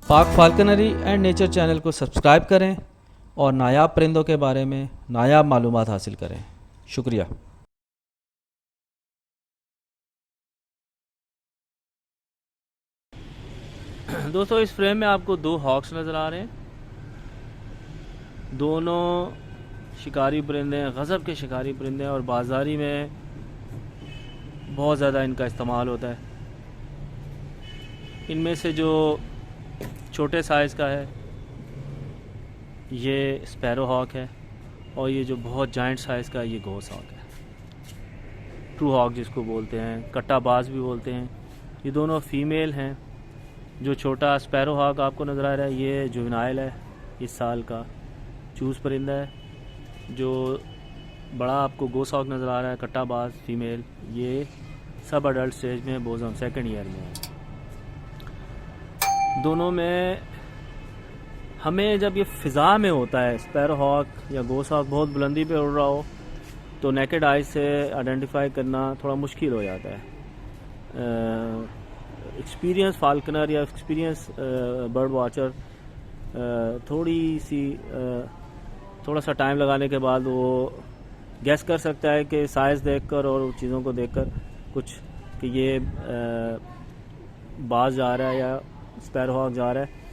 पाक फाल्कनरी and nature channel को subscribe करें और नायाब परिंदों के बारे में नायाब मालूमात हासिल करें। शुक्रिया। दोस्तों, इस फ्रेम में आपको दो हॉक्स नज़र आ रहे हैं। दोनों शिकारी परिंदे हैं, गज़ब के शिकारी परिंदे हैं और बाज़ारी में बहुत ज़्यादा इनका इस्तेमाल होता है। इनमें से जो छोटे साइज़ का है ये स्पैरो हॉक है और ये जो बहुत जाइंट साइज़ का है ये गोस हॉक है, ट्रू हॉक जिसको बोलते हैं, कट्टाबाज भी बोलते हैं। ये दोनों फीमेल हैं। जो छोटा स्पैरो हॉक आपको नज़र आ रहा है ये जुवेनाइल है, इस साल का चूज़ परिंदा है। जो बड़ा आपको गोस हॉक नज़र आ रहा है कट्टाबाज फीमेल, ये सब अडल्ट स्टेज में, बोजम सेकेंड ईयर में है। दोनों में हमें जब ये फ़िज़ा में होता है, स्पैरो हॉक या गोस हॉक बहुत बुलंदी पे उड़ रहा हो तो नेकेड आई से आइडेंटिफाई करना थोड़ा मुश्किल हो जाता है। एक्सपीरियंस फाल्कनर या एक्सपीरियंस बर्ड वॉचर थोड़ा सा टाइम लगाने के बाद वो गैस कर सकता है कि साइज़ देखकर और चीज़ों को देखकर कुछ कि ये बाज जा रहा है या स्पैरो हॉक जा रहा है।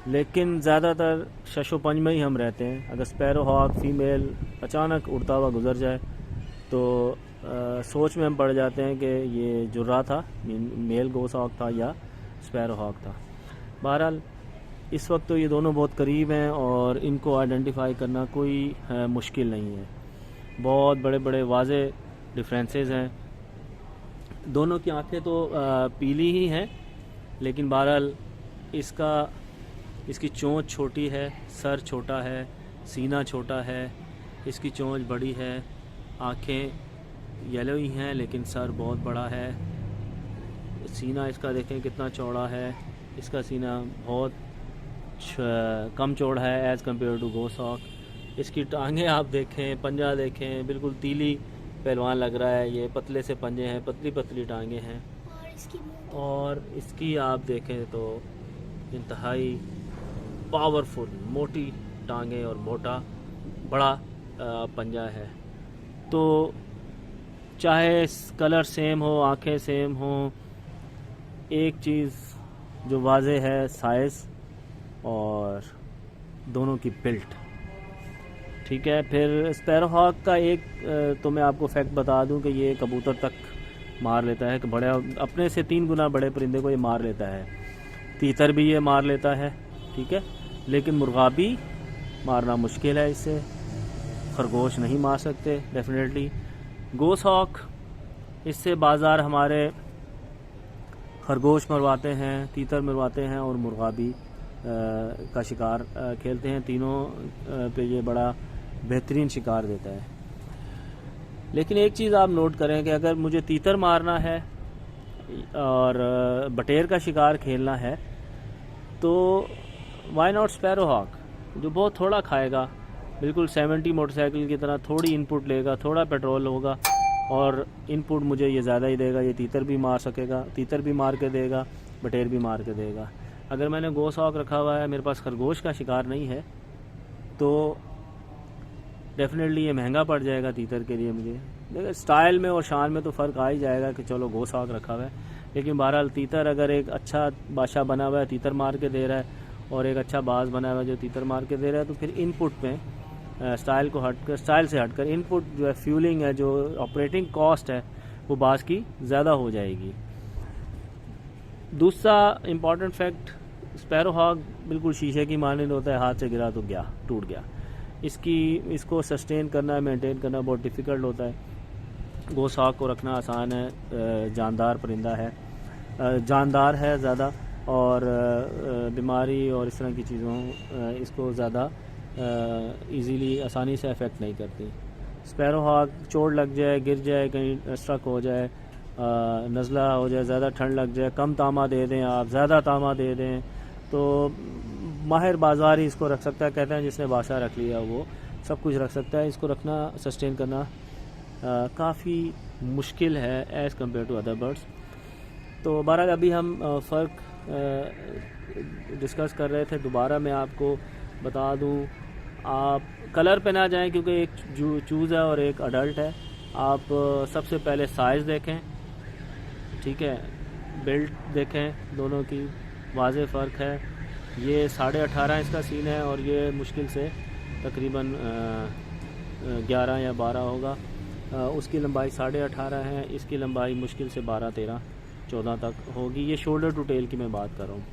लेकिन ज़्यादातर शशो पंज में ही हम रहते हैं। अगर स्पैरो हॉक फीमेल अचानक उड़ता हुआ गुजर जाए तो सोच में हम पड़ जाते हैं कि ये जुर्रा था, मेल गोस हॉक था या स्पैरो हॉक था। बहरहाल इस वक्त तो ये दोनों बहुत करीब हैं और इनको आइडेंटिफाई करना कोई मुश्किल नहीं है। बहुत बड़े बड़े वाज़े डिफरेंसेस हैं। दोनों की आंखें तो पीली ही हैं, लेकिन बहरहाल इसकी चोंच छोटी है, सर छोटा है, सीना छोटा है, इसकी चोंच बड़ी है, आँखें येलो ही हैं लेकिन सर बहुत बड़ा है। सीना इसका देखें कितना चौड़ा है, इसका सीना बहुत कम चौड़ा है as compare to goshawk. इसकी टांगें आप देखें, पंजा देखें, बिल्कुल तीली पहलवान लग रहा है। ये पतले से पंजे हैं, पतली पतली टांगें हैं और इसकी आप देखें तो इंतहाई पावरफुल मोटी टांगें और मोटा बड़ा पंजा है। तो चाहे कलर सेम हो, आंखें सेम हो, एक चीज़ जो वाज़े है साइज़ और दोनों की बिल्ट। ठीक है। फिर स्पैरो हॉक का एक तो मैं आपको फैक्ट बता दूं कि ये कबूतर तक मार लेता है कि बड़े अपने से 3 गुना बड़े परिंदे को ये मार लेता है। तीतर भी ये मार लेता है, ठीक है, लेकिन मुर्गाबी मारना मुश्किल है इससे। खरगोश नहीं मार सकते डेफिनेटली। गोस हॉक इससे बाज़ार हमारे खरगोश मरवाते हैं, तीतर मरवाते हैं और मुर्गाबी का शिकार खेलते हैं। तीनों पे ये बड़ा बेहतरीन शिकार देता है। लेकिन एक चीज़ आप नोट करें कि अगर मुझे तीतर मारना है और बटेर का शिकार खेलना है तो वाई नॉट स्पैरो हॉक, जो बहुत थोड़ा खाएगा, बिल्कुल 70 मोटरसाइकिल की तरह थोड़ी इनपुट लेगा, थोड़ा पेट्रोल होगा और इनपुट मुझे ये ज़्यादा ही देगा। ये तीतर भी मार सकेगा, तीतर भी मार के देगा, बटेर भी मार के देगा। अगर मैंने गोस हॉक रखा हुआ है, मेरे पास खरगोश का शिकार नहीं है, तो डेफिनेटली ये महंगा पड़ जाएगा तीतर के लिए मुझे। देखिए स्टाइल में और शान में तो फ़र्क आ ही जाएगा कि चलो गोस हॉक रखा हुआ है, लेकिन बहरहाल तीतर अगर एक अच्छा बादशाह बना हुआ है, तीतर मार के दे रहा है, और एक अच्छा बाज बना हुआ है जो तीतर मार के दे रहा है, तो फिर इनपुट में स्टाइल से हटकर इनपुट जो है, फ्यूलिंग है, जो ऑपरेटिंग कॉस्ट है, वो बाज की ज़्यादा हो जाएगी। दूसरा इम्पॉर्टेंट फैक्ट, स्पैरो हॉक बिल्कुल शीशे की मानंद होता है, हाथ से गिरा तो गया, टूट गया। इसको सस्टेन करना, मेंटेन करना बहुत डिफ़िकल्ट होता है। गोस हॉक को रखना आसान है, जानदार परिंदा है, जानदार है ज़्यादा, और बीमारी और इस तरह की चीज़ों इसको ज़्यादा इजीली आसानी से अफेक्ट नहीं करती। स्पैरो हॉक चोट लग जाए, गिर जाए, कहीं स्ट्रक हो जाए, नज़ला हो जाए, ज़्यादा ठंड लग जाए, कम तामा दे दें आप, ज़्यादा तामा दे दें, तो माहिर बाज़ार ही इसको रख सकता है। कहते हैं जिसने बादशाह रख लिया वो सब कुछ रख सकता है। इसको रखना, सस्टेन करना काफ़ी मुश्किल है as compare to other birds. तो बहरहाल अभी हम फ़र्क डिस्कस कर रहे थे। दोबारा मैं आपको बता दूं, आप कलर पे ना जाएं क्योंकि एक चूज़ है और एक अडल्ट है। आप सबसे पहले साइज़ देखें, ठीक है, बिल्ट देखें, दोनों की वाज़े फ़र्क है। ये 18.5 इसका सीन है और ये मुश्किल से तकरीबन 11 या 12 होगा। उसकी लंबाई 18.5 है, इसकी लंबाई मुश्किल से 12, 13, 14 तक होगी। ये शोल्डर टू टेल की मैं बात कर रहा हूँ।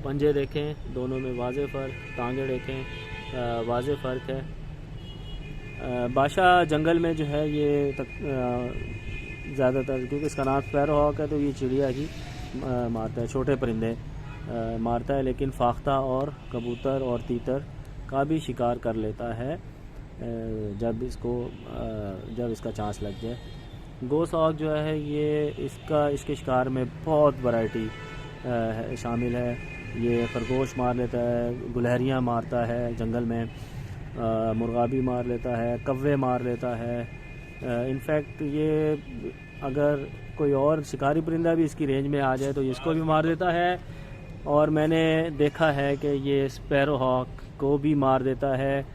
पंजे देखें, दोनों में वाज़े फ़र्क, टांगे देखें, वाज़े फ़र्क है। बादशाह जंगल में जो है ये ज़्यादातर, क्योंकि इसका नाम स्पैरो हॉक है, तो ये चिड़िया ही मारता है, छोटे परिंदे मारता है, लेकिन फाख्ता और कबूतर और तीतर का भी शिकार कर लेता है जब इसका चांस लग जाए। गोस हॉक जो है ये इसके शिकार में बहुत वैरायटी शामिल है। ये खरगोश मार लेता है, गुलहरियाँ मारता है जंगल में, मुर्गाबी मार लेता है, कव्वे मार लेता है। इनफैक्ट ये अगर कोई और शिकारी परिंदा भी इसकी रेंज में आ जाए तो इसको भी मार देता है। और मैंने देखा है कि ये स्पैरो हॉक को भी मार देता है।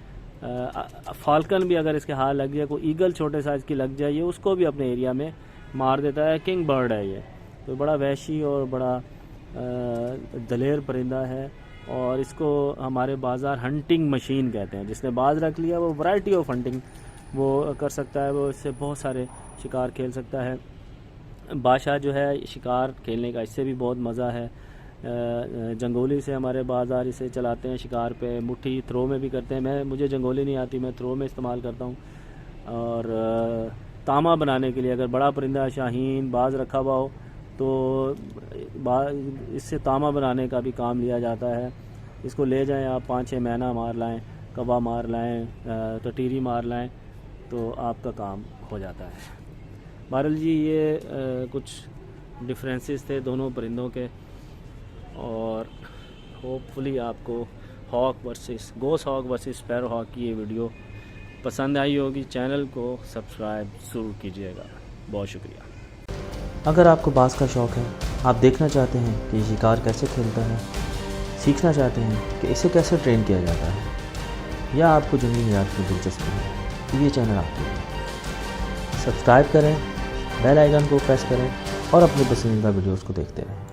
फाल्कन भी अगर इसके हाथ लग जाए, कोई ईगल छोटे साइज़ की लग जाए, ये उसको भी अपने एरिया में मार देता है। किंग बर्ड है ये, तो बड़ा वहशी और बड़ा दलेर परिंदा है। और इसको हमारे बाज़ार हंटिंग मशीन कहते हैं। जिसने बाज रख लिया वो वैरायटी ऑफ हंटिंग वो कर सकता है, वो इससे बहुत सारे शिकार खेल सकता है। बादशाह जो है शिकार खेलने का इससे भी बहुत मज़ा है। जंगोली से हमारे बाज़ार इसे चलाते हैं शिकार पे, मुट्ठी थ्रो में भी करते हैं। मुझे जंगोली नहीं आती, मैं थ्रो में इस्तेमाल करता हूँ। और तामा बनाने के लिए अगर बड़ा परिंदा शाहीन बाज रखा हुआ हो तो इससे तामा बनाने का भी काम लिया जाता है। इसको ले जाएं आप, 5-6 मैना मार लाएं, कबा मार लाएं, टटीरी मार लाएं, तो आपका काम हो जाता है। बहरहाल जी, ये कुछ डिफरेंसेस थे दोनों परिंदों के, और होपफुली आपको गोस हॉक वर्सेस स्पैरो हॉक की ये वीडियो पसंद आई होगी। चैनल को सब्सक्राइब ज़रूर कीजिएगा। बहुत शुक्रिया। अगर आपको बाज़ का शौक़ है, आप देखना चाहते हैं कि ये शिकार कैसे खेलता है, सीखना चाहते हैं कि इसे कैसे ट्रेन किया जाता है, या आपको जंगली हयात में दिलचस्पी है, तो ये चैनल आपके लिए। सब्सक्राइब करें, बेल आइकन को प्रेस करें और अपने पसंदीदा वीडियोस को देखते रहें।